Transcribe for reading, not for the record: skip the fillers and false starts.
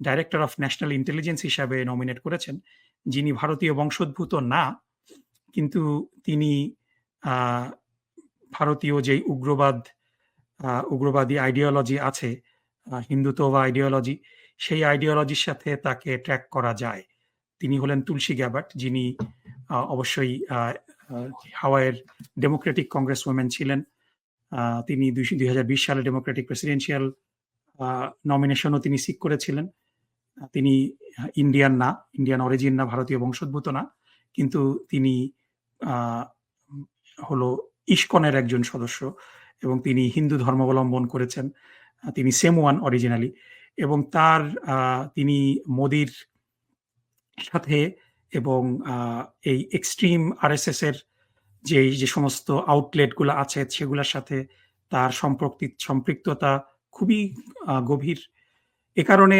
Director of national intelligence হিসাবে nominate করেছেন, যিনি ভারতীয় বংশোদ্ভূত না, কিন্তু তিনি ভারতীয় যেই উগ্রবাদী আইডিওলজি আছে, হিন্দুত্ব আইডিওলজি, সেই আইডিওলজির সাথে তাকে ট্র্যাক করা যায়। তিনি হলেন তুলসী গ্যাবার্ট, যিনি অবশ্যই হাওয়াইয়ের ডেমোক্রেটিক কংগ্রেস ওমেন ছিলেন। তিনি 2020 সালে ডেমোক্রেটিক প্রেসিডেন্সিয়াল নমিনেশনও তিনি সিক করেছিলেন। তিনি ইন্ডিয়ান অরিজিন না, ভারতীয় বংশোদ্ভূত না, কিন্তু তিনি হলো ইস্কনের একজন সদস্য এবং তিনি হিন্দু ধর্মাবলম্বন করেছেন। তিনি সেমওয়ান অরিজিনালি, এবং তিনি মোদির সাথে এবং এই এক্সট্রিম আরএসএস এর যে সমস্ত আউটলেট গুলো আছে সেগুলোর সাথে তার সম্পৃক্ততা খুবই গভীর। এ কারণে